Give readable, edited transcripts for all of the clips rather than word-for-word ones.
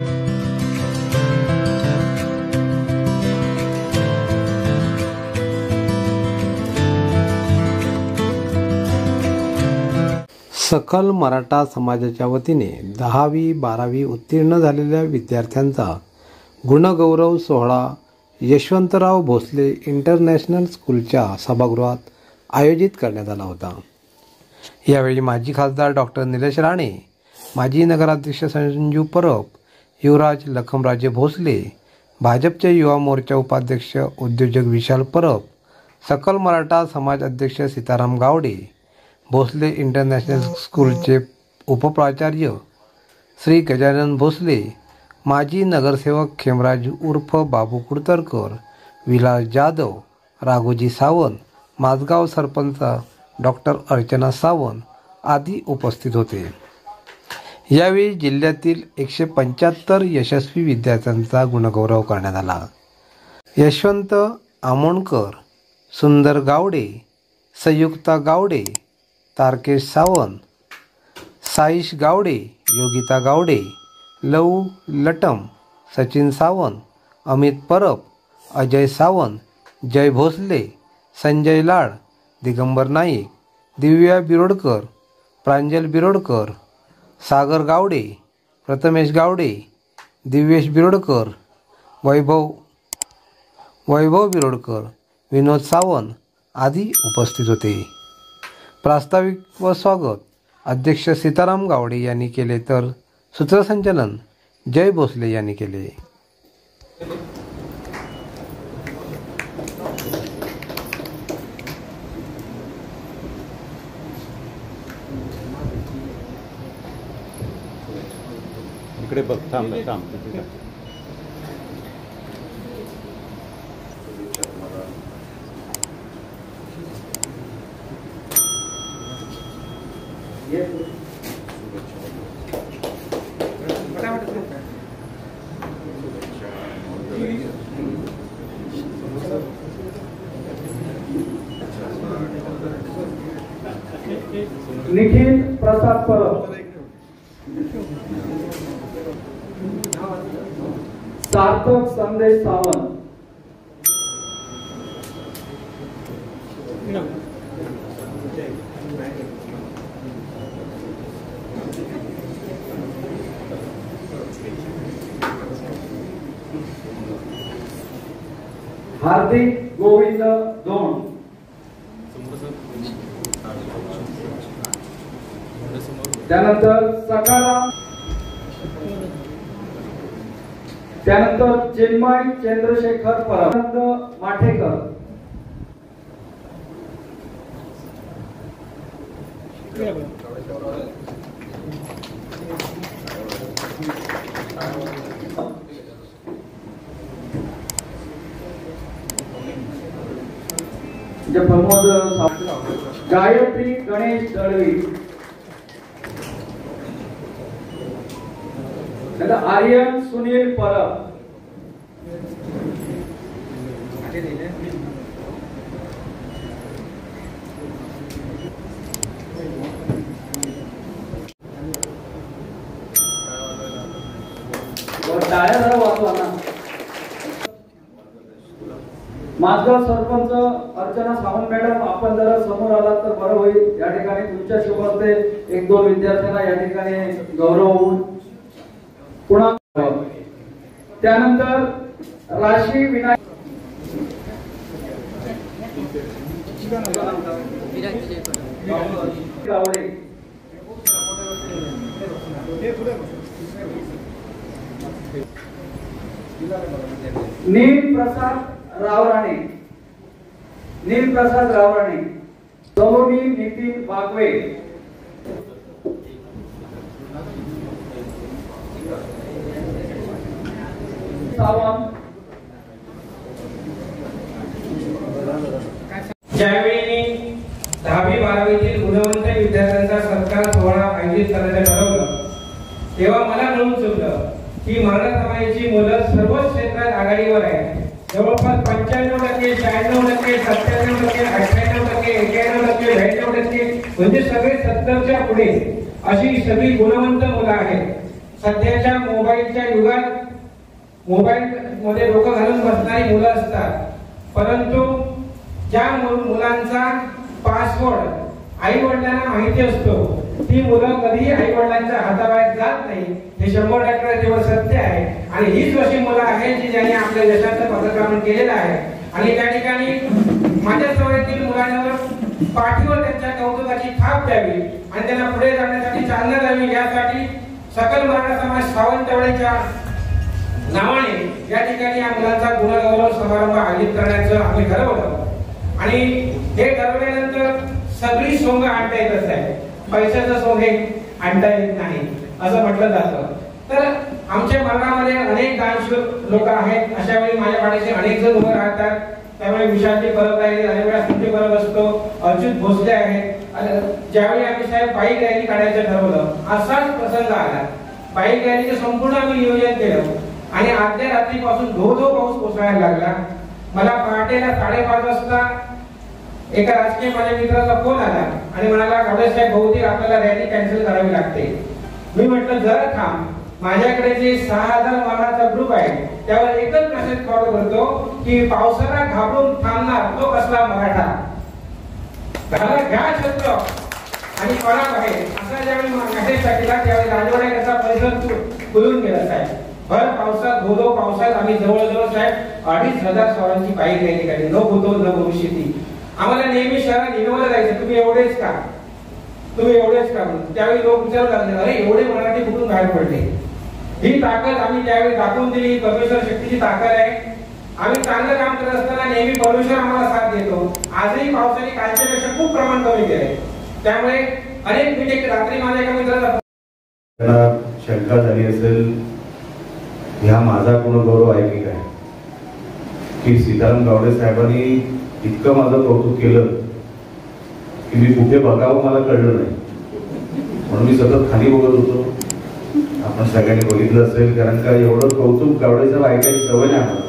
सकल मराठा समाजाच्या वतीने 10वी-12वी उत्तीर्ण झालेल्या विद्यार्थ्यांचा गुणगौरव सोहळा यशवंतराव भोसले इंटरनॅशनल स्कूलच्या सभागृहात आयोजित करण्यात आला होता। यावेळी माजी खासदार डॉक्टर निलेश राणे, माजी नगराध्यक्ष संजू परब, युवराज लखमराजे भोसले, भाजपचे युवा मोर्चा उपाध्यक्ष उद्योजक विशाल परब, सकल मराठा समाज अध्यक्ष सीताराम गावडे, भोसले इंटरनॅशनल स्कूलचे उपप्राचार्य श्री गजानन भोसले, माजी नगरसेवक खेमराज उर्फ बाबू कुडतरकर, विलास जाधव, राघोजी सावंत, माझगाव सरपंच डॉक्टर अर्चना सावंत आदी उपस्थित होते। यावेळी जिल्ह्यातील 175 यशस्वी विद्यार्थ्यांचा गुणगौरव करण्यात आला। यशवंत आमोणकर, सुंदर गावडे, संयुक्ता गावडे, तारकेश सावंत, साईश गावडे, योगिता गावडे, लऊ लटम, सचिन सावंत, अमित परब, अजय सावंत, जय भोसले, संजय लाड, दिगंबर नाईक, दिव्या बिरोडकर, प्रांजल बिरोडकर, सागर गावडे, प्रथमेश गावडे, दिव्येश बिरोडकर, वैभव बिरोडकर, विनोद सावंत आदी उपस्थित होते। प्रास्ताविक व स्वागत अध्यक्ष सीताराम गावडे यांनी केले तर सूत्रसंचालन जय भोसले यांनी केले। इकडे बघ, थांब। निखिल प्रसाद परब, सार्थक संदेश सावंत, हार्दिक गोविंद दोन, त्यानंतर सकाराम, त्यानंतर चिन्मय चंद्रशेखर परब, माठेकर, प्रमोद, गायत्री गणेश दळवी, आर्यन सुनील परब, माझगाव सरपंच अर्चना सावंत मॅडम, आपण जरा समोर आलात तर बरं होईल। या ठिकाणी तुमच्या शुभ हस्ते 1-2 विद्यार्थ्यांना या ठिकाणी गौरव होऊन पुन्हा। त्यानंतर राशी विनायक गावडे, नील प्रसाद रावराणे, सोनी नितीन बागवे, सावंत। ज्यावेळी 10वी-12वीतील गुणवंत विद्यार्थ्यांचा सत्कार सोहळा आयोजित करायचं ठरवलं तेव्हा मला कळून चुकलं की मराठा समाजाची मुलं सर्वच क्षेत्रात आघाडीवर आहेत। जवळपास 95%, 96%, 97%, 98%, 91%, 92% म्हणजे सगळे 70च्या पुढे अशी सगळी गुणवंत मुलं आहेत। सध्याच्या मोबाईलच्या युगात मोबाईल मध्ये डोकं घालून बसणारी मुलं असतात, परंतु ज्या मुलांचा पासवर्ड आई वडिलांना माहिती असतो ती मुलं कधीही आई वडिलांच्या हाताबाहेर जात नाही, हे 100% तेवढं सत्य आहे. आणि हीच अशी मुलं आहेत जी ज्यांनी आपल्या देशाचं पदक्रमण केलेलं आहे. आणि त्या ठिकाणी माझ्या सवयीतील मुलांवर पाठीवर त्यांच्या कौतुकाची थाप द्यावी आणि त्यांना पुढे जाण्यासाठी चालना द्यावी, यासाठी सकल मराठा समाज सावंतवाडीच्या नावाने या ठिकाणी या मुलांचा गुणगौरव समारंभ आयोजित करण्याचं आम्ही ठरवलं. आणि हे ठरवल्यानंतर सगळी सोंग आणता येत असते, पैशाचं सोंग हे आणता येत नाही असं म्हटलं जातं. तर आमच्या मार्गामध्ये अनेक दानशूर लोक आहेत, अशा वेळी माझ्या पाठीशी अनेक जण उभे राहतात. त्यामुळे विशालची परब राहिली, अनेक वेळा तुमची परब असतो, अच्युत भोसले आहेत. ज्यावेळी आम्ही साहेब बाईक रॅली काढायचं ठरवलं, असाच प्रसंग आला. बाईक रॅलीचं संपूर्ण आम्ही नियोजन केलं आणि आदल्या रात्रीपासून धो पाऊस कोसळायला लागला. मला पहाटेला 5:30 वाजता एका राजकीय माझ्या मित्राचा फोन आला आणि म्हणाला, गावडे साहेब बहुतेक आपल्याला रॅली कॅन्सल करावी लागते. मी म्हटलं जरा थांब, माझ्याकडे जे 6000 मानाचा ग्रुप आहे त्यावर एकच मेसेज फॉरवर्ड करतो की पावसाला घाबरून थांबणार तो कसला मराठा, घ्या छत्र आणि पळा बाहेर. असा ज्यावेळी मेसेज टाकला त्यावेळी राजवाड्याचा परिसर खुलून गेला साहेब. भर पावसात धो पावसात आम्ही जवळजवळ साहेब 2500 स्वारांची बाईक रॅली काढली. न भूतो न भविष्यती. आम्हाला नेहमी शहरात निवडलं जायचं, तुम्ही एवढेच का, तुम्ही एवढेच का म्हणून. त्यावेळी लोक विचारू लागले, अरे एवढे मराठी कुठून बाहेर पडले. ही ताकद आम्ही त्यावेळी दाखवून दिली. परमेश्वर शक्तीची ताकद आहे. आम्ही चांगलं काम करत असताना नेहमी परमेश्वर आम्हाला साथ देतो. आजही पावसाने कालच्यापेक्षा खूप प्रमाण कमी केलंय. त्यामुळे अनेक मीटिंग रात्री माझ्या एका मित्राला शंका झाली असेल, ह्या माझा गुणगौरव आहे की काय, की सीताराम गावडे साहेबांनी इतकं माझं कौतुक केलं की मी कुठे बघावं मला कळलं नाही. म्हणून मी सतत खाली बघत होतो. आपण सगळ्यांनी बघितलं असेल, कारण का एवढं कौतुक गावडे साहेब ऐकायची सवय नाही आम्हाला.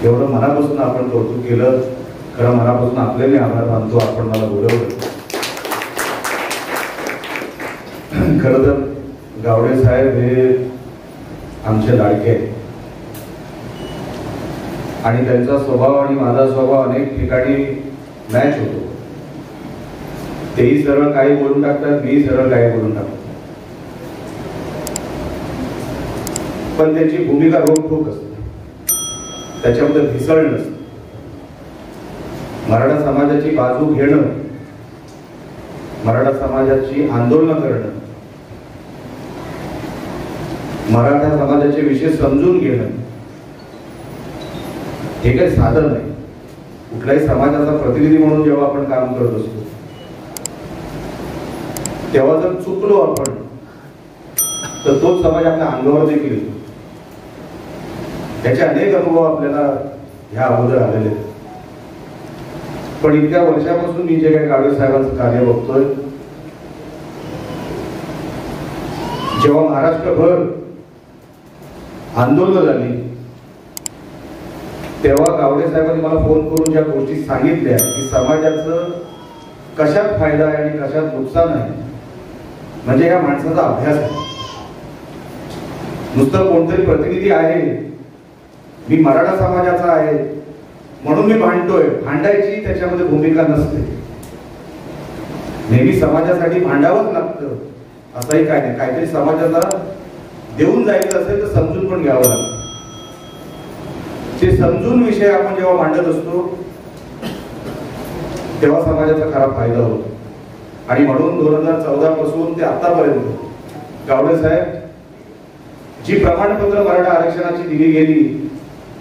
एवढं मनापासून आपण कौतुक केलं. खरं मनापासून आपल्याला आभार मानतो, आपण मला बोलवलं. खरं तर गावडे साहेब हे आमचे लाडके आहेत आणि त्यांचा स्वभाव आणि माझा स्वभाव अनेक ठिकाणी मॅच होतो. तेही सरळ काही बोलून टाकतात, मीही सरळ काही बोलून टाकतो. पण त्यांची भूमिका रोखठोक असते, त्याच्यामध्ये भिसळ नसते. मराठा समाजाची बाजू घेणं, मराठा समाजाची आंदोलनं करणं, मराठा समाजाचे विषय समजून घेणं हे काही साधन नाही. कुठल्याही समाजाचा प्रतिनिधी म्हणून जेव्हा आपण काम करत असतो तेव्हा जर चुकलो आपण तर तोच समाज आपल्या अंगावर देखील येतो. त्याचे अनेक अनुभव आपल्याला ह्या अगोदर आलेले आहेत. पण इतक्या वर्षापासून मी जे काही गावडे साहेबांचं कार्य बघतोय, जेव्हा महाराष्ट्रभर आंदोलन झाली तेव्हा गावडे साहेबांनी मला फोन करून ज्या गोष्टी सांगितल्या की समाजाचं कशात फायदा आहे आणि कशात नुकसान आहे, म्हणजे या माणसाचा अभ्यास आहे. नुसतं कोणतरी प्रतिनिधी आहे, मी मराठा समाजाचा आहे म्हणून मी भांडतोय, भांडायची त्याच्यामध्ये भूमिका नसते. नेहमी समाजासाठी भांडावंच लागतं असंही काय नाही. काहीतरी समाजाला देऊन जायचं असेल तर समजून पण घ्यावं लागतं. ते समजून विषय आपण जेव्हा मांडत असतो तेव्हा समाजाचा खरा फायदा होतो. आणि म्हणून 2014 पासून ते आतापर्यंत गावडे साहेब जी प्रमाणपत्र मराठा आरक्षणाची दिली गेली,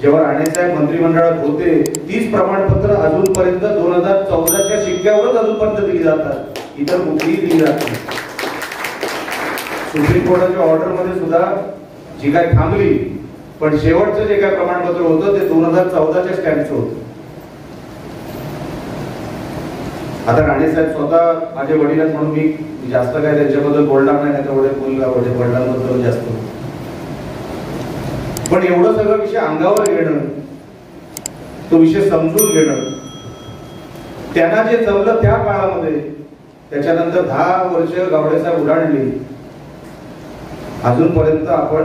जेव्हा राणेसाहेब मंत्रिमंडळात होते तीच प्रमाणपत्र अजूनपर्यंत 2014च्या शिक्क्यावरच अजूनपर्यंत दिली जातात, इतर कुठलीही दिली जात नाही. सुप्रीम कोर्टाच्या ऑर्डर मध्ये सुद्धा जी काय थांबली, पण शेवटचं जे काय प्रमाणपत्र होतं ते 2014च्या स्टॅम्पचं होतं. आता राणेसाहेब स्वतः माझे वडील आहेत म्हणून मी जास्त काय त्यांच्याबद्दल बोलणार नाही, तेवढे वडिलांबद्दल जास्त. पण एवढं सगळं विषय अंगावर घेणं, तो विषय समजून घेणं, त्यांना जे जमलं त्या काळामध्ये, त्याच्यानंतर 10 वर्ष गावडे साहेब उडाणली अजूनपर्यंत आपण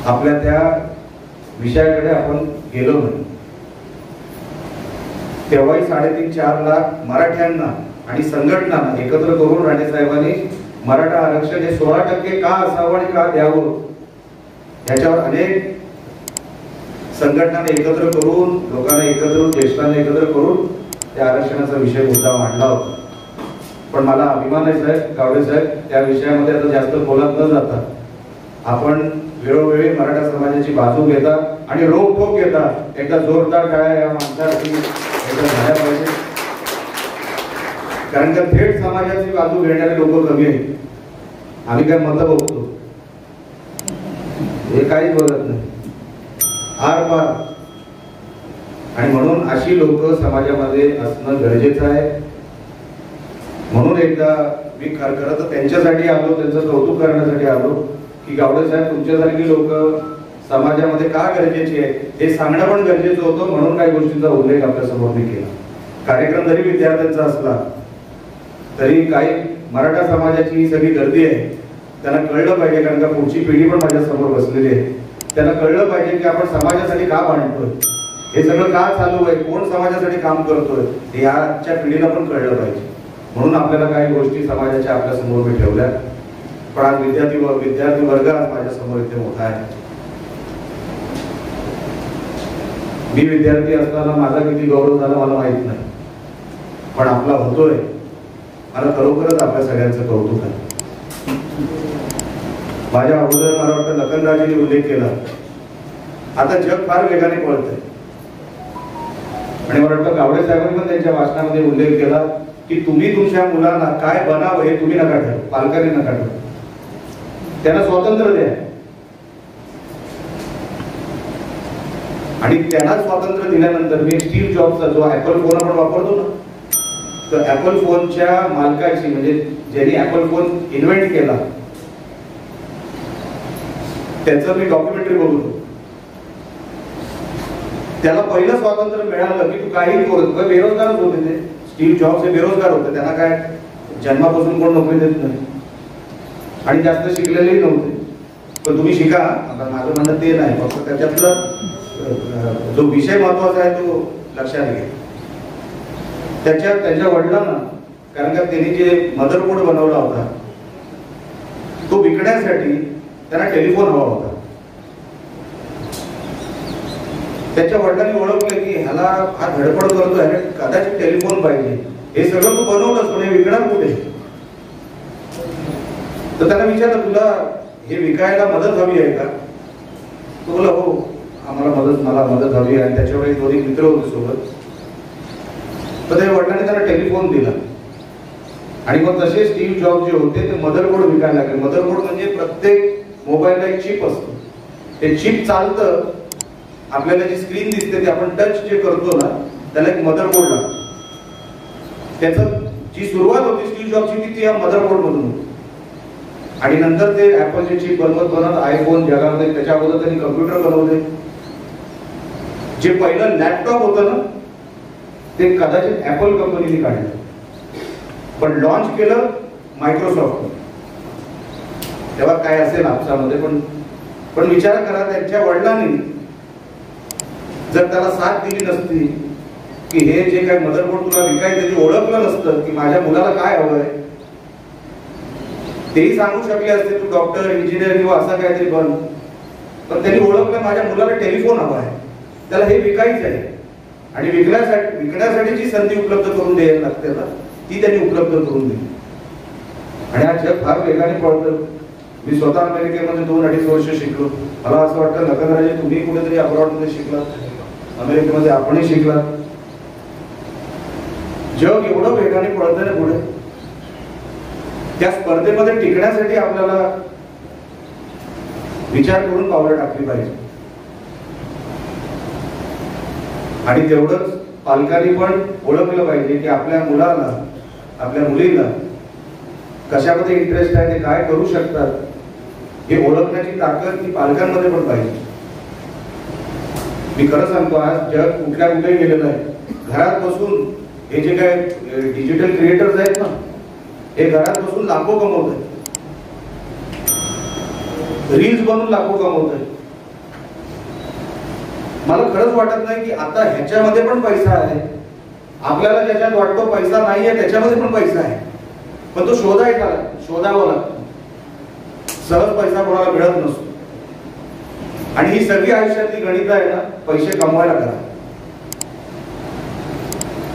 आपल्या त्या विषयाकडे आपण गेलो नाही. तेव्हाही 3.5-4 लाख मराठ्यांना आणि संघटनांना एकत्र करून राणे साहेबांनी मराठा आरक्षण हे 16% का असावं आणि का द्यावं याच्यावर अनेक संघटनांना एकत्र करून, लोकांना एकत्र करून, ज्येष्ठांना एकत्र करून त्या आरक्षणाचा विषय मुद्दा मांडला होता. पण मला अभिमान आहे साहेब, गावडे साहेब, त्या विषयामध्ये आता जास्त खोलात न जाता आपण वेळोवेळी मराठा समाजाची बाजू घेता आणि रोखोक घेता. एकदा जोरदार टाळ्या या माणसासाठी एकदा झाल्या पाहिजे, कारण का थेट समाजाची बाजू घेणारे लोक कमी आहेत. आम्ही काय मतं बघतो, हे काहीच बघत नाही आर पार. आणि म्हणून अशी लोक समाजामध्ये असणं गरजेचं आहे. म्हणून एकदा मी खरं तर त्यांच्यासाठी आलो, त्यांचं कौतुक करण्यासाठी आलो की गावडे साहेब तुमच्यासारखी लोक समाजामध्ये का गरजेची आहे हे सांगणं पण गरजेचं होतं. म्हणून काही गोष्टींचा उल्लेख आपल्या समोर मी केला. कार्यक्रम जरी विद्यार्थ्यांचा असला तरी काही मराठा समाजाची ही सगळी गर्दी आहे, त्यांना कळलं पाहिजे, कारण का पुढची पिढी पण माझ्या समोर बसलेली आहे. त्यांना कळलं पाहिजे की आपण समाजासाठी का भांडतोय, हे सगळं का चालू आहे, कोण समाजासाठी काम करतोय हे आजच्या पिढीला पण कळलं पाहिजे. म्हणून आपल्याला काही गोष्टी समाजाच्या आपल्या समोर मी ठेवल्या. पण आज विद्यार्थी वर्ग आज माझ्या समोर इथे मोठा आहे. मी विद्यार्थी असताना माझा किती गौरव झाला मला माहित नाही, पण आपला होतोय, मला खरोखरच आपल्या सगळ्यांचं कौतुक आहे. माझ्या अगोदर मला वाटतं लखनराजींनी उल्लेख केला, आता जग फार वेगाने पळतंय. आणि मला वाटतं गावडे साहेबांनी पण त्यांच्या भाषणामध्ये उल्लेख केला की तुम्ही तुमच्या मुलांना काय बनावं हे तुम्ही नका ठरवू, पालकांनी नका ठरवू, त्यांना स्वातंत्र्य द्या. आणि त्यांना स्वातंत्र्य दिल्यानंतर मी स्टीव्ह जॉबचा जो ऍपल फोन आपण वापरतो ना, तर ऍपल फोनच्या मालकाची, म्हणजे ज्यांनी ऍपल फोन इन्व्हेंट केला, त्याचं मी डॉक्युमेंटरी बघतो. त्याला पहिलं स्वातंत्र्य मिळालं की तू काही करत, बेरोजगारच होते ते. स्टीव्ह जॉब्स हे बेरोजगार होते, त्यांना काय जन्मापासून कोण नोकरी देत नाही आणि जास्त शिकलेलेही नव्हते. पण तुम्ही शिका, आता माझं म्हणणं ते नाही, फक्त त्याच्यातलं जो विषय महत्वाचा आहे तो लक्षात घ्या. त्यांच्या वडिलांना, कारण का त्यांनी जे मदरबोर्ड बनवला होता तो विकण्यासाठी त्यांना टेलिफोन हवा होता. त्याच्या वडिलांनी ओळखलं की ह्याला हा धडपड करतो, ह्याला कदाचित टेलिफोन पाहिजे. हे सगळं तू बनवलंच, पण हे विकणार कुठे? तर त्यांना विचारलं तुला हे विकायला मदत हवी आहे का? तो बोला हो, मला मदत हवी आहे. आणि त्याच्यावेळी 2 मित्र होते सोबत. तर त्या वडिलांनी त्याला टेलिफोन दिला आणि मग तसे स्टीव्ह जॉब जे होते ते मदरबोर्ड विकायला लागले. मदरबोर्ड म्हणजे प्रत्येक मोबाईलला एक चिप असतं, ते चिप चालतं, आपल्याला जी स्क्रीन दिसते ते आपण टच जे करतो ना त्याला एक मदरबोर्ड लागतो. त्याचं जी सुरुवात होती स्टीव्ह जॉबची ती या मदरबोर्ड मधून होती. आणि नंतर ते ऍपलचे चिप बनवत आयफोन जगामध्ये, त्याच्या अगोदर त्यांनी कम्प्युटर बनवले. जे पहिलं लॅपटॉप होतं ना ते कदाचित ऍपल कंपनीने काढलं, पण लॉन्च केलं मायक्रोसॉफ्ट. तेव्हा काय असेल आपसामध्ये, पण विचार करा त्यांच्या वडिलांनी जर त्याला साथ दिली नसती की हे जे काही मदरबोर्ड तुला विकायचं ते ओळखलं नसतं की माझ्या मुलाला काय हवंय, तेही सांगू शकले असते तू डॉक्टर, इंजिनियर किंवा असं काहीतरी बन. पण त्यांनी ओळखलं माझ्या मुलाला टेलिफोन हवा आहे, त्याला हे विकायचं आहे. आणि विकण्यासाठी जी संधी उपलब्ध करून द्यायला लागते ना ती त्यांनी उपलब्ध करून दिली. आणि आज जग फार वेगाने पळतं. मी स्वतः अमेरिकेमध्ये 2-2.5 वर्ष शिकलो. मला असं वाटतं लखनराजे तुम्ही कुठेतरी अब्रॉडमध्ये शिकलात, अमेरिकेमध्ये आपणही शिकलात. जग एवढं वेगाने पळतं ना पुढे, त्या स्पर्धेमध्ये टिकण्यासाठी आपल्याला विचार करून पावलं टाकली पाहिजे. आणि तेवढंच पालकांनी पण ओळखलं पाहिजे की आपल्या मुलाला, आपल्या मुलीला कशामध्ये इंटरेस्ट आहे, ते काय करू शकतात हे ओळखण्याची ताकद ही पालकांमध्ये पण पाहिजे. मी खरं सांगतो, आज जग कुठे गेलेलं आहे. घरात बसून हे जे काय डिजिटल क्रिएटर्स आहेत ना, हे घरात बसून लाखो कमवत आहेत. रील्स बनवून लाखो कमवतोय. मला खरंच वाटत नाही की आता ह्याच्यामध्ये पण पैसा आहे. आपल्याला ज्याच्यात वाटतो पैसा नाहीये त्याच्यामध्ये पण पैसा आहे, पण तो शोधावा लागतो. सहज पैसा कोणाला मिळत नसतो. आणि ही सगळी आयुष्यातली गणित आहे ना, पैसे कमवायला करा.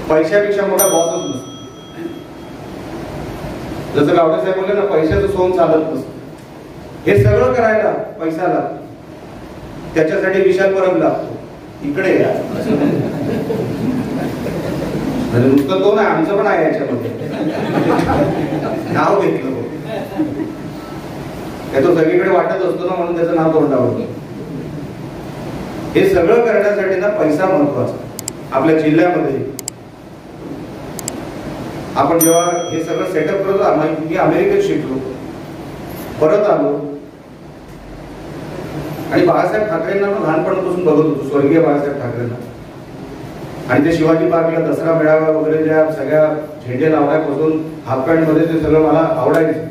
पैशापेक्षा मोठा बॉसच नसतो. जसं गावडे साहेब बोलले ना, पैशाचं सोन चालत नसतं. हे सगळं करायला पैसा लागतो. त्याच्यासाठी विशाल परब लागतो. इकडे या. नुसतं तो नाही, आमचं पण आहे याच्यामध्ये. नाव घेतलं तो सगळीकडे वाटत असतो ना, म्हणून त्याचं नाव तोंडावर. हे सगळं करण्यासाठी ना पैसा महत्वाचा. आपल्या जिल्ह्यामध्ये आपण जेव्हा हे सगळं सेटअप करतो, मी अमेरिकेत शिकलो, परत आलो आणि बाळासाहेब ठाकरेंना लहानपणापासून बघत होतो, स्वर्गीय बाळासाहेब ठाकरेंना. आणि ते शिवाजी पार्कला दसरा मेळावा वगैरे ज्या सगळ्या झेंडे लावण्यापासून हाफ पॅन्ट मध्ये ते सगळं मला आवडायचं.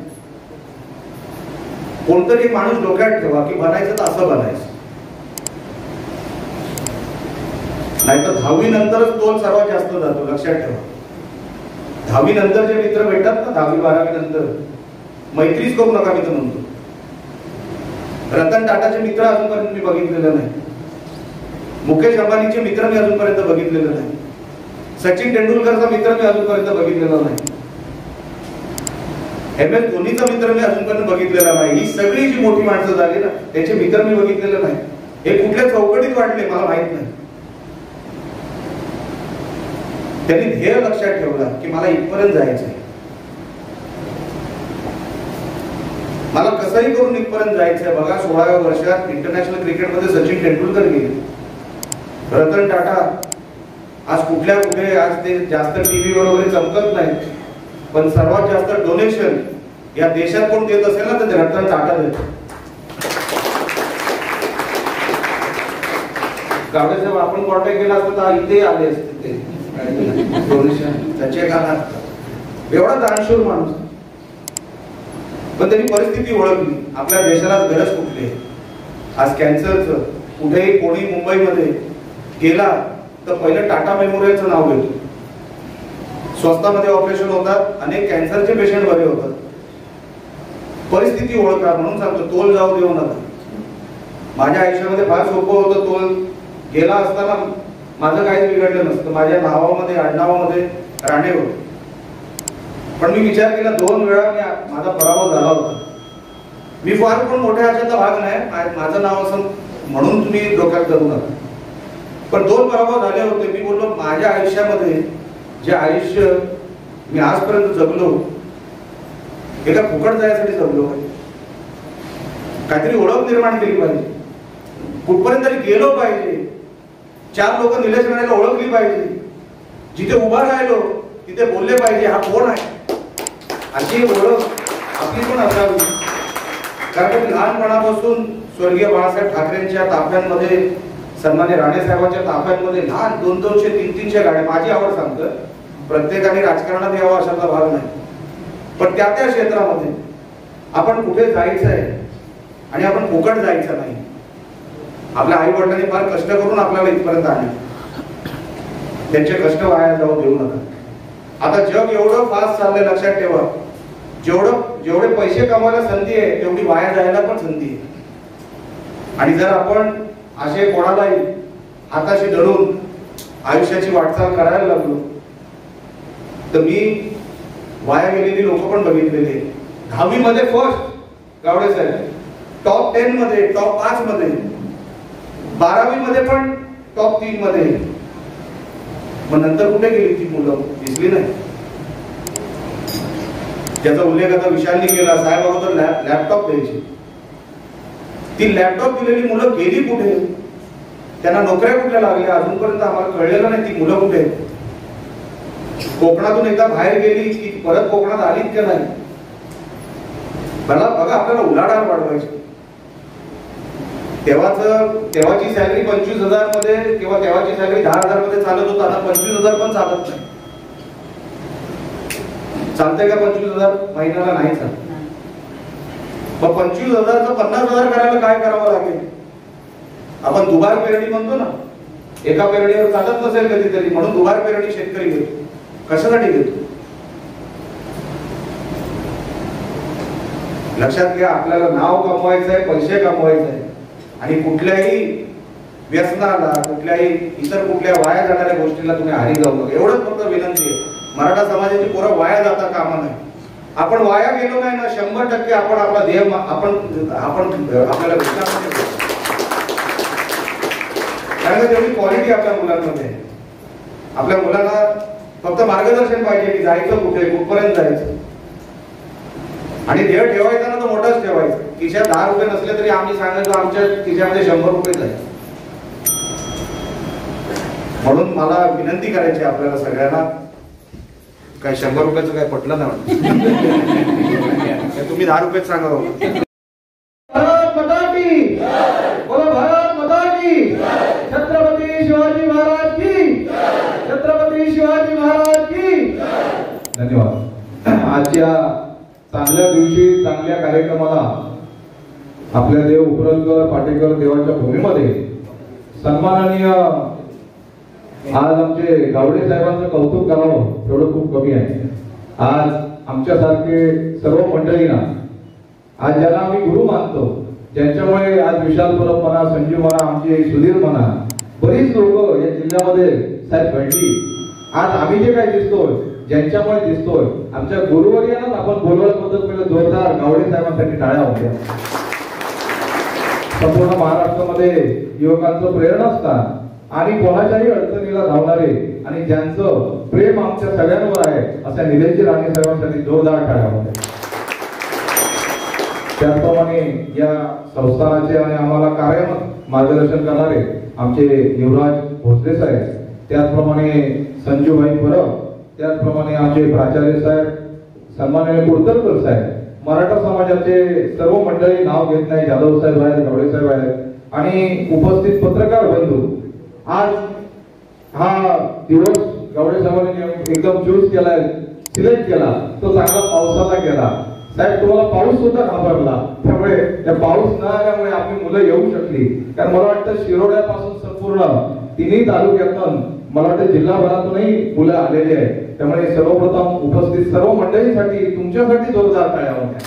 कोणतरी माणूस डोक्यात ठेवा की बनायचं तर असं बनायचं, नाहीतर 10वी नंतरच तोल सर्वात जास्त जातो. लक्षात ठेवा. 10वी नंतर जे मित्र भेटतात ना, 10वी 12वी नंतर मैत्रीच करू नका मी तर म्हणतो. रतन टाटाचे मित्र अजूनपर्यंत मी बघितलेलं नाही. मुकेश अंबानीचे मित्र मी अजूनपर्यंत बघितलेलं नाही. सचिन तेंडुलकरचा मित्र मी अजूनपर्यंत बघितलेला नाही. MS धोनीचा मित्र मी अजूनपर्यंत बघितलेला नाही. ही सगळी जी मोठी माणसं झाली ना, त्याचे मित्र मी बघितलेलं नाही. हे कुठल्या चौकटीत वाटले मला माहित नाही. त्यांनी ध्येय लक्षात ठेवला की मला इथपर्यंत जायचंय. मला कसंही करून इथपर्यंत जायचंय. बघा 16व्या वर्षात इंटरनॅशनल क्रिकेटमध्ये सचिन तेंडुलकर गेले. रतन टाटा आज कुठे आज ते जास्त टीव्हीवर वगैरे चमकत नाही, पण सर्वात जास्त डोनेशन या देशात कोण देत असेल ना, तर ते रतन टाटा देत. गावडे साहेब आपण कॉन्टॅक्ट केला असता तर इथे आले असते ते डोनेशन त्याचे गाणं. एवढा दानशूर माणूस. पण त्यांनी परिस्थिती ओळखली. आपल्या देशाला गरज कुठली आहे. आज कॅन्सरचं कुठेही कोणी मुंबईमध्ये गेला तर पहिलं टाटा मेमोरियलचं नाव घेतो. स्वस्तामध्ये ऑपरेशन होतात, अनेक कॅन्सरचे पेशंट बरे होतात. परिस्थिती ओळखा. म्हणून सांगतो, तोल जाऊ देऊ नका. माझ्या आयुष्यामध्ये फार सोपं होतं. तोल गेला असताना माझं काहीच बिघडलं नसतं. माझ्या नावामध्ये आडनावामध्ये राणे होते. पण मी विचार केला 2 वेळा माझा पराभव झाला होता. मी फार पण मोठ्या आशाचा भाग नाही, माझं नाव असं म्हणून तुम्ही डोक्यात धरू नका. पण 2 पराभव झाले होते. मी बोललो माझ्या आयुष्यामध्ये जे आयुष्य मी आजपर्यंत जगलो, एका फुकट जायसाठी जगलो. काहीतरी ओळख निर्माण केली पाहिजे. कुठपर्यंत तरी गेलो पाहिजे. 4 लोक निलेश राणेला ओळखली पाहिजे. जिथे उभा राहिलो तिथे बोलले पाहिजे हा कोण आहे, अशी ओळख आपली पण असावी. कारण लहानपणापासून स्वर्गीय बाळासाहेब ठाकरेंच्या ताफ्यांमध्ये, सन्मान्य राणे साहेबांच्या ताफ्यांमध्ये लहान 200-200, 300-300 गाड्या. माझी आवड सांगतं, प्रत्येकाने राजकारणात यावं अशातला भाग नाही, पण त्या क्षेत्रामध्ये आपण कुठे जायचंय आणि आपण फुकट जायचं नाही. आपल्या आई वडिलांनी फार कष्ट करून आपल्याला इथपर्यंत आणले. त्यांचे कष्ट वाया जाऊ देऊ नका. आता जग एवढं फास्ट चाललंय, लक्षात ठेवा. जेवढे पैसे कमवायला संधी आहे तेवढी वाया जायला पण संधी आहे. आणि जर आपण असे कोणालाही हाताशी धरून आयुष्याची वाटचाल करायला लागलो तर मी वाया गेलेली लोक पण बघितलेली. 10वी मध्ये फर्स्ट गावडे साहेब, टॉप 10 मध्ये, टॉप 5 मध्ये, 12वी मध्ये पण टॉप 3 मध्ये. मग नंतर कुठे गेली ती मुलं? दिसली नाही. त्याचा उल्लेख आता विशालनी केला. साहेब अगोदर लॅपटॉप द्यायची. ती लॅपटॉप दिलेली मुलं गेली कुठे? त्यांना नोकऱ्या कुठल्या लागल्या अजूनपर्यंत आम्हाला कळलेलं नाही. ती मुलं कुठे? कोकणातून एकदा बाहेर गेली की परत कोकणात आलीच का नाही? बघा आपल्याला उलाढाल वाढवायची. तेव्हाची सॅलरी 25,000 मध्ये किंवा तेव्हाची सॅलरी 10,000 मध्ये चालत होता. आता 25,000 पण चालत नाही. चालतंय का 25,000 महिन्याला? नाही चालत. मग 25,000चं 50,000 करायला काय करावं लागेल? आपण दुबार पेरणी म्हणतो ना, एका पेरणीवर चालत नसेल कधीतरी म्हणून दुबार पेरणी शेतकरी घेतो. कशासाठी घेतो? लक्षात घ्या, आपल्याला नाव कमवायचं आहे, पैसे कमवायचे आहे आणि कुठल्याही व्यसनाला, कुठल्याही इतर कुठल्या वाया जाणाऱ्या गोष्टीला तुम्ही हारी जाऊ नका. एवढंच फक्त विनंती आहे. मराठा समाजाची पोरं वाया जाता कामा नाही. आपण वाया गेलो नाही ना, 100% आपण आपला ध्येय आपण आपल्याला विचारायचं, कारण तेवढी क्वालिटी आपल्या मुलांमध्ये आहे. आपल्या मुलांना फक्त मार्गदर्शन पाहिजे की जायचं कुठे, कुठपर्यंत जायचं. आणि ध्येय ठेवायचं ना तर मोठंच ठेवायचं. खिशात 10 रुपये नसले तरी आम्ही सांगायचो आमच्या खिशामध्ये 100 रुपये जायचे. म्हणून मला विनंती करायची आपल्याला सगळ्यांना, काय 100 रुपयाचं काय पटलं नाही तुम्ही 10 रुपये सांगा. भारत माता की बोलो, भारत माता की, छत्रपती शिवाजी महाराज की, छत्रपती शिवाजी महाराज की. धन्यवाद. आजच्या चांगल्या दिवशी, चांगल्या कार्यक्रमाला आपल्या देव उपरलकर पाटेकर देवाच्या भूमीमध्ये सन्माननीय आज आमचे गावडे साहेबांचं कौतुक करावं तेवढं खूप कमी आहे. आज आमच्यासारखे सर्व मंडळींना, आज ज्यांना आम्ही गुरु मानतो, ज्यांच्यामुळे आज विशाल परब म्हणा, संजीव म्हणा, आमचे सुधीर म्हणा, बरीच लोक या जिल्ह्यामध्ये साहेब घडली. आज आम्ही जे काय दिसतोय, ज्यांच्यामुळे दिसतोय, आमच्या गुरुवर्यांनाच आपण बोलवल्याबद्दल पहिलं जोरदार गावडे साहेबांसाठी टाळ्या होत्या. संपूर्ण महाराष्ट्रामध्ये युवकांचं प्रेरणास्थान आणि कोणाच्याही अडचणीला धावणारे आणि ज्यांचं प्रेम आमच्या सगळ्यांवर आहे अशा निलेश राणे साहेबांसाठी जोरदार टाळ्या होत्या. त्याचप्रमाणे या संस्थानाचे आणि आम्हाला कायमच मार्गदर्शन करणारे आमचे युवराज भोसले साहेब, त्याचप्रमाणे संजूभाई परब, त्याचप्रमाणे आमचे प्राचार्य साहेब सन्माननीय कुडतरकर साहेब, मराठा समाजाचे सर्व मंडळी, नाव घेत नाही, जाधव साहेब आहेत, गावडे साहेब आहेत आणि उपस्थित पत्रकार बंधू. आज हा दिवस गावडे साहेबांनी एकदम चूज केलाय, सिलेक्ट केला, तो चांगला पावसाचा केला. साहेब तुम्हाला पाऊस सुद्धा घाबरला, त्यामुळे त्या पाऊस न आल्यामुळे आपली मुलं येऊ शकली. कारण मला वाटतं शिरोड्यापासून संपूर्ण तिन्ही तालुक्यातून मला वाटतं जिल्हाभरातूनही मुलं आलेली आहेत. त्यामुळे सर्वप्रथम उपस्थित सर्व मंडळींसाठी तुमच्यासाठी जोरदार टाळ्या होत्या.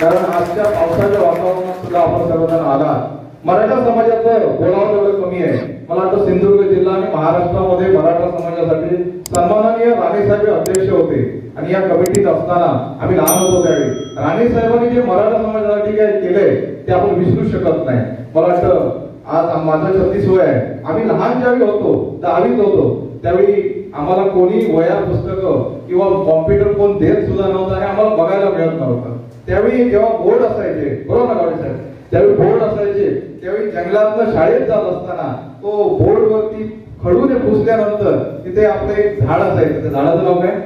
कारण आजच्या पावसाच्या वातावरणात सुद्धा आपण सर्वजण आलात. मराठा समाजाचं बोलावं तेवढं कमी आहे. मला वाटतं सिंधुदुर्ग जिल्हा आणि महाराष्ट्रामध्ये मराठा समाजासाठी सन्माननीय राणे साहेब अध्यक्ष होते आणि या कमिटीत असताना आम्ही लहान होतो त्यावेळी राणे साहेबांनी जे मराठा समाजासाठी काय केलंय ते आपण विसरू शकत नाही. मला वाटतं आज माझं 36 वय आहे. आम्ही लहान ज्यावेळी होतो, 10वीत होतो, त्यावेळी आम्हाला कोणी वह्या पुस्तकं किंवा कॉम्प्युटर कोण देत सुद्धा नव्हतं आणि आम्हाला बघायला मिळत नव्हतं. त्यावेळी जेव्हा बोर्ड असायचे, बरोबर ना गावडे साहेब, त्यावेळी बोर्ड असायचे, त्यावेळी जंगलातनं शाळेत जात असताना तो बोर्ड वरती खडूने पुसल्यानंतर तिथे आपलं एक झाड असायचं. त्या झाडाचं नाव काय?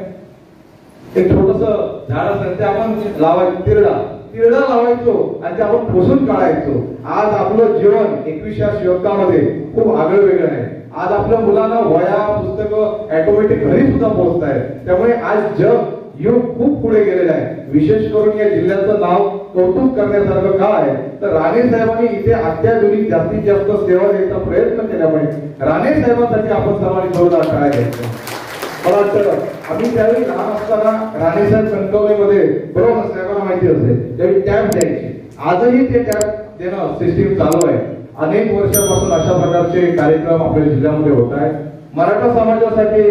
एक छोटस झाड असायचं, ते आपण लावायचं, तिरडा लावायचो आणि ते आपण पुसून काढायचो. आज आपलं जीवन 21व्या शतकामध्ये खूप आगळं वेगळं आहे. आज आपल्या मुलांना वह्या पुस्तकं ऑटोमॅटिक घरी सुद्धा पोहोचत आहेत. त्यामुळे आज युग खूप पुढे गेलेलं आहे. विशेष करून या जिल्ह्याचं नाव कौतुक करण्यासारखं का आहे तर राणे साहेबांनी इथे अत्याधुनिक जास्तीत जास्त सेवा द्यायचा प्रयत्न केल्यामुळे राणे साहेबांसाठी आपण सर्वांनी जोरदार टाळ्या घ्यायचं. मला वाटतं आम्ही त्यावेळी लहान असताना राणे साहेब कणकवलीमध्ये, बरोबर साहेबांना माहिती असेल, त्यावेळी टॅब द्यायचे. आजही ते टॅब देणं सिस्टीम चालू आहे. अनेक वर्षापासून अशा प्रकारचे कार्यक्रम आपल्या जिल्ह्यामध्ये होत आहेत. मराठा समाजासाठी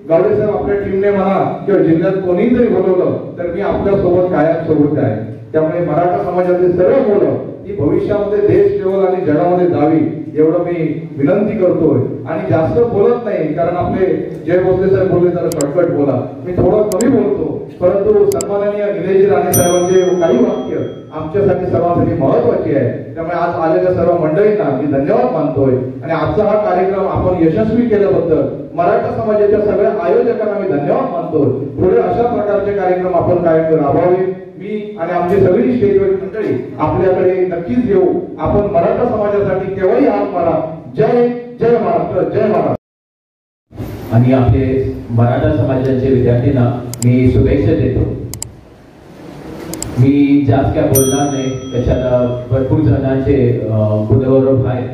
गावडे साहेब आपल्या टीमने म्हणा किंवा जिल्ह्यात कोणी जरी बोलवलं तर मी आपल्या सोबत कायम सोबत आहे. त्यामुळे मराठा समाजाचे सर्व मुलं ही भविष्यामध्ये देश लेवल आणि जगामध्ये जावी एवढं मी विनंती करतोय. आणि जास्त बोलत नाही कारण आपले जय भोसले साहेब बोलले तर शॉर्टकट बोला, मी थोडं कमी बोलतो. परंतु सन्माननीय निलेश राणे साहेबांचे काही वाक्य आमच्यासाठी सर्वांसाठी महत्वाची आहे. त्यामुळे आज आलेल्या सर्व मंडळींना मी धन्यवाद मानतोय आणि आजचा हा कार्यक्रम आपण यशस्वी केल्याबद्दल मराठा समाजाच्या सगळ्या आयोजकांना मी धन्यवाद मानतोय. पुढे अशा प्रकारचे कार्यक्रम आपण कायम राबवावे. मी आणि आमची सगळी स्टेजवर मंडळी आपल्याकडे नक्कीच येऊ. आपण मराठा समाजासाठी केव्हाही हात मारा. जय जय महाराष्ट्र, जय महाराष्ट्र. आणि आपले मराठा समाजाचे विद्यार्थ्यांना मी शुभेच्छा देतो. मी जास्त काय बोलणार नाही, कशाला भरपूर जणांचे गुणगौरव आहेत.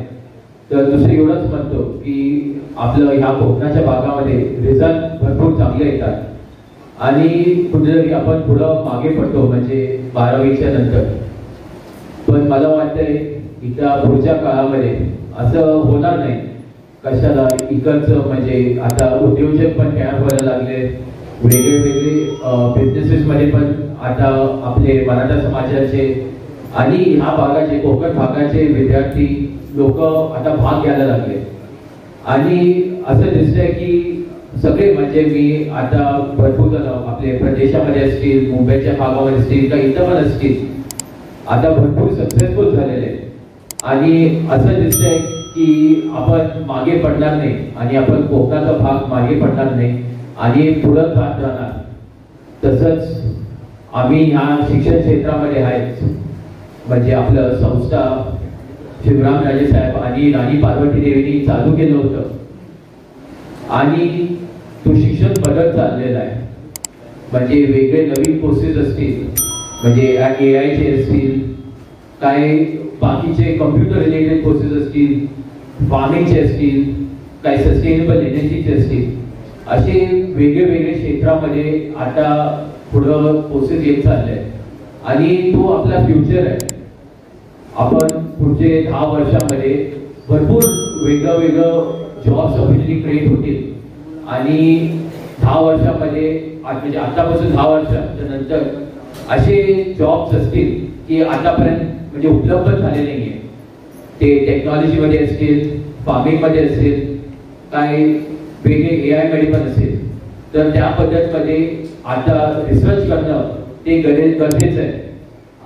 तर दुसरं एवढंच म्हणतो की आपलं ह्या कोकणाच्या भागामध्ये रिझल्ट भरपूर चांगले येतात आणि कुठेतरी आपण पुढं मागे पडतो म्हणजे 12वीच्या नंतर. पण मला वाटतंय इथं पुढच्या काळामध्ये असं होणार नाही. कशाला इकडचं म्हणजे आता उद्योजक पण तयार व्हायला लागले, वेगळे वेगळे बिझनेसेसमध्ये पण आता आपले मराठा समाजाचे आणि ह्या भागाचे कोकण भागाचे विद्यार्थी लोक आता भाग घ्यायला लागले. आणि असं दिसतंय की सगळे म्हणजे मी आता भरपूर जण आपले प्रदेशामध्ये असतील, मुंबईच्या भागामध्ये असतील, का इथं पण असतील, आता भरपूर सक्सेसफुल झालेले. आणि असं दिसतंय की आपण मागे पडणार नाही आणि आपण कोकणाचा भाग मागे पडणार नाही आणि पुढं जात राहणार. तसंच आम्ही ह्या शिक्षण क्षेत्रामध्ये आहेत म्हणजे आपलं संस्था शिवरामराजे साहेब आणि राणी पार्वती देवींनी चालू केलं होतं आणि तो शिक्षण बदलत चाललेला आहे. म्हणजे वेगळे नवीन कोर्सेस असतील म्हणजे AI चे असतील, काय बाकीचे कम्प्युटर रिलेटेड कोर्सेस असतील, फार्मिंगचे असतील, काय सस्टेनेबल एनर्जीचे असतील, असे वेगळे वेगळे क्षेत्रामध्ये आता पुढं कोर्सेस येत चालले आणि तो आपला फ्युचर आहे. आपण पुढचे 10 वर्षामध्ये भरपूर वेगळं जॉब्स ऑपॉर्च्युनिटी क्रिएट होतील आणि 10 वर्षामध्ये म्हणजे आतापासून 10 वर्षाच्या नंतर असे जॉब्स असतील की आतापर्यंत म्हणजे उपलब्ध झाले नाहीये. ते टेक्नॉलॉजीमध्ये असतील, फार्मिंगमध्ये असेल, काय वेगळे AI मध्ये पण असेल. तर त्या पद्धतीमध्ये आता रिसर्च करणं ते गरजेचं आहे.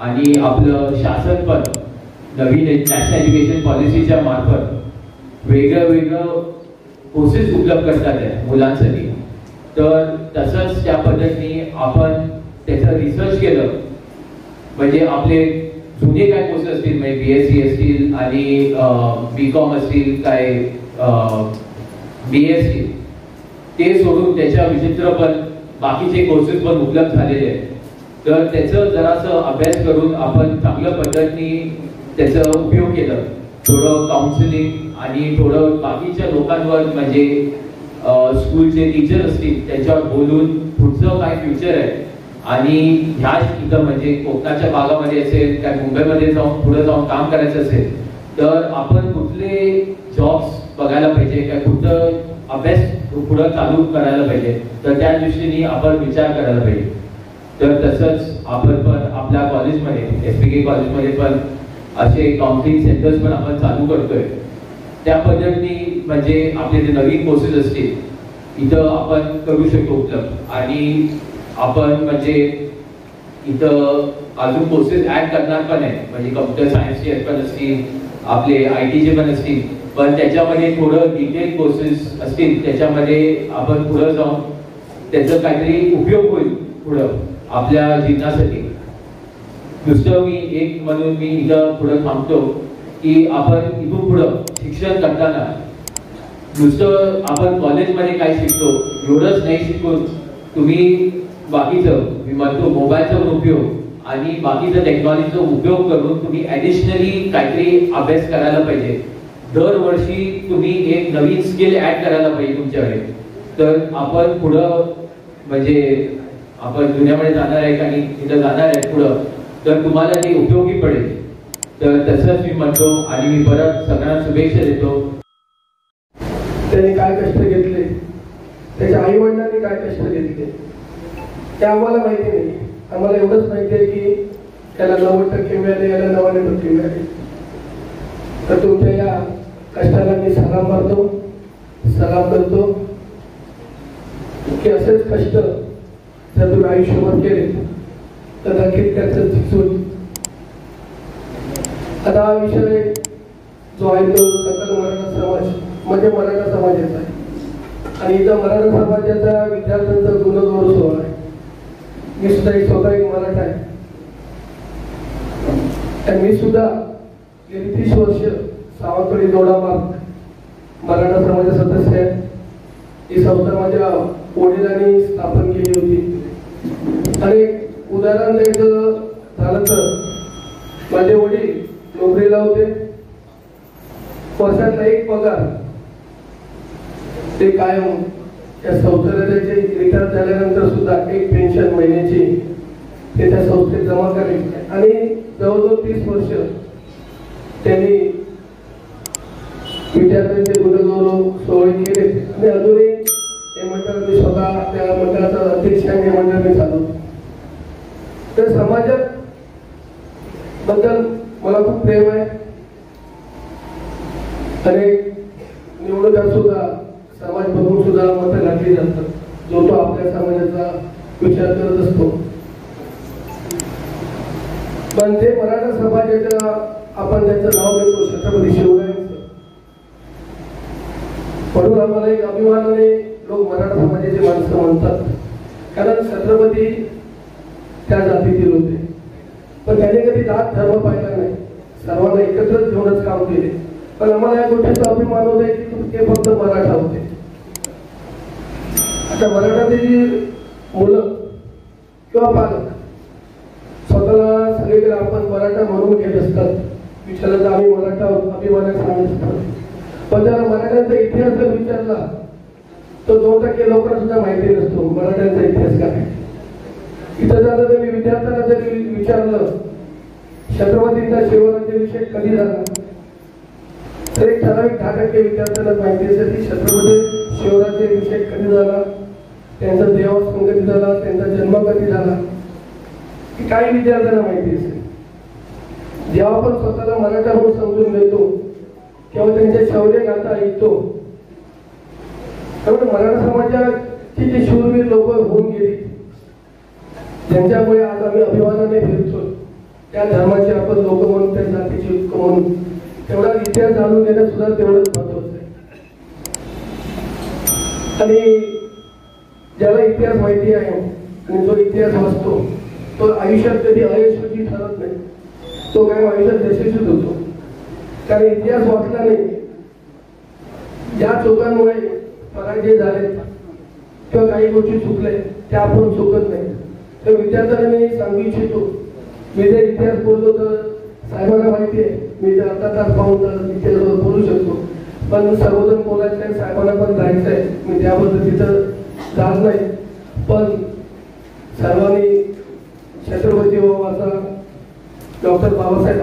आणि आपलं शासन पण नवीन नॅशनल एज्युकेशन पॉलिसीच्या मार्फत वेगळं कोर्सेस उपलब्ध करतात आहे मुलांसाठी. तर तसंच त्या पद्धतीने आपण त्याचं रिसर्च केलं म्हणजे आपले जुने काय कोर्सेस असतील म्हणजे BSc असतील आणि BCom असतील, काय BSc, ते सोडून त्याच्या विचित्र पण बाकीचे कोर्सेस पण उपलब्ध झालेले आहेत. तर त्याचं जरासं अभ्यास करून आपण चांगल्या पद्धतीने त्याचा उपयोग केला, थोडं काउन्सिलिंग आणि थोडं बाकीच्या लोकांवर म्हणजे स्कूलचे टीचर असतील त्यांच्यावर बोलून पुढचं काय फ्युचर आहे आणि ह्या इथं म्हणजे कोकणाच्या भागामध्ये असेल काय मुंबईमध्ये जाऊन पुढे जाऊन काम करायचं असेल तर आपण कुठले जॉब्स बघायला पाहिजे, काय कुठं अभ्यास पुढं चालू करायला पाहिजे, तर त्या दृष्टीने आपण विचार करायला पाहिजे. तर तसंच आपण पण आपल्या कॉलेजमध्ये SPK कॉलेजमध्ये पण असे काउन्सिलिंग सेंटर्स पण आपण चालू करतोय. त्या पद्धतीने म्हणजे आपले जे नवीन कोर्सेस असतील इथं आपण करू शकतो उपलब्ध. आणि आपण म्हणजे इथं अजून कोर्सेस ऍड करणार पण आहे म्हणजे कम्प्युटर सायन्सचे पण असतील, आपले IT चे पण असतील, पण त्याच्यामध्ये थोडं डिटेल कोर्सेस असतील त्याच्यामध्ये आपण पुढे जाऊन त्याचा काहीतरी उपयोग होईल पुढं आपल्या जीवनासाठी. दुसरं मी एक म्हणून मी इथं पुढे थांबतो की आपण इथून पुढं शिक्षण करताना नुसतं आपण कॉलेजमध्ये काय शिकतो एवढंच नाही शिकून तुम्ही बाकीचं मी म्हणतो मोबाईलचा पण उपयोग आणि बाकीचा टेक्नॉलॉजीचा उपयोग करून तुम्ही ॲडिशनली काहीतरी अभ्यास करायला पाहिजे. दरवर्षी तुम्ही एक नवीन स्किल ऍड करायला पाहिजे तुमच्याकडे. तर आपण पुढं म्हणजे आपण दुनियामध्ये जाणार आहे आणि तिथं जाणार आहे पुढं, तर तुम्हाला ते उपयोगी पडेल. तर तसंच मी म्हणतो आणि मी परत सगळ्यांना शुभेच्छा देतो. त्याने काय कष्ट घेतले, त्याच्या आई वडिलांनी काय कष्ट घेतले ते आम्हाला माहिती नाही. आम्हाला एवढंच माहिती आहे की त्याला 90% मिळाले, याला 99% मिळाले. तर तुमच्या या कष्टाला मी सलाम मारतो, सलाम करतो की असेच कष्ट जर तुम्ही आयुष्यभर केले तर नक्कीच त्याचं दिसून. आता हा विषय जो आहे तो सकल मराठा समाज म्हणजे मराठा समाजाचा आहे आणि इथं मराठा समाजाच्या विद्यार्थ्यांचा गुणगौरव सोहळा आहे. मी सुद्धा स्वतः एक मराठा आहे आणि मी सुद्धा गेली 30 वर्ष सावंतवाडी दोडा मार्ग मराठा समाजाचा सदस्य आहे. ही संस्था माझ्या वडिलांनी स्थापन केली होती. आणि उदाहरण द्यायचं झालं तर माझे वडील नोकरीला होते. वर्षातला एक पगार ते कायम त्या संस्थेचे रिटायर झाल्यानंतर सुद्धा एक पेन्शन महिन्याची ते त्या संस्थेत जमा करायचे आणि जवळजवळ 30 वर्ष त्यांनी विद्यार्थ्यांचे गुणगौरव सोहळे केले आणि अजूनही हे मंडळ मी स्वतः त्या मंडळाचा अध्यक्ष हे मंडळ मी चालवतो. तर समाजात बद्दल मला खूप प्रेम आहे. अनेक निवडणुका सुद्धा समाज बघून सुद्धा मतं घातली जातात. जो तो आपल्या समाजाचा विचार करत असतो. पण ते मराठा समाजाच्या आपण त्याचं नाव देतो छत्रपती शिवरायांचं, म्हणून आम्हाला एक अभिमानाने लोक मराठा समाजाची माणसं म्हणतात. कारण छत्रपती त्या जातीतील होते, पण त्याने कधी जात धर्म पाहिला नाही. सर्वांना एकत्रच घेऊनच काम केले. पण आम्हाला या गोष्टीचा अभिमान होता की ते फक्त मराठा होते. आता मराठातील मुलं किंवा पालक स्वतःला सगळीकडे आपण मराठा म्हणून घेत असतात. विचारलं तर आम्ही मराठा अभिमानाने सांगत असतात. पण त्याला मराठ्यांचा इतिहास जर विचारला तर 2% लोकांना सुद्धा माहिती नसतो मराठ्यांचा इतिहास काय. इथं झालं तर मी विद्यार्थ्यांना जरी विचारलं छत्रपतींचा शिवराज्याभिषेक कधी झाला तर एक ठराविक 10% विद्यार्थ्यांना माहिती असेल की छत्रपती शिवराज्याभिषेक कधी झाला, त्यांचा देवास्थान कधी झाला, त्यांचा जन्म कधी झाला, ही काही विद्यार्थ्यांना माहिती असेल. जेव्हा आपण स्वतःला मराठा म्हणून समजून घेतो तेव्हा त्यांचे शौर्य गाथा ऐकतो. त्यामुळे मराठा समाजाची जी शूरवीर लोक होऊन गेली ज्यांच्यामुळे आज आम्ही अभिमानाने फिरतो, त्या धर्माचे आपण लोक म्हणून, त्या जातीचे लोक म्हणून तेवढा इतिहास जाणून घेणं सुद्धा तेवढंच महत्वाचं आहे. आणि ज्याला इतिहास माहिती आहे आणि जो इतिहास वाचतो तो आयुष्यात कधी अयशस्वी ठरत नाही. तो काय आयुष्यात यशस्वीच होतो. कारण इतिहास वाचला नाही. ज्या चुकांमुळे पराजय झाले किंवा काही गोष्टी चुकले त्या आपण चुकत नाही. तर विद्यार्थ्यांना मी सांगू इच्छितो, मी जर इतिहास बोललो तर साहेबांना माहिती आहे मी जर अर्धा तास पाहून तर इतिहास बोलू शकतो. पण सर्वजण बोलायचं आहे, साहेबांना पण जायचं आहे, मी त्या पद्धतीचं जात नाही. पण सर्वांनी छत्रपती बाबाचा डॉक्टर बाबासाहेब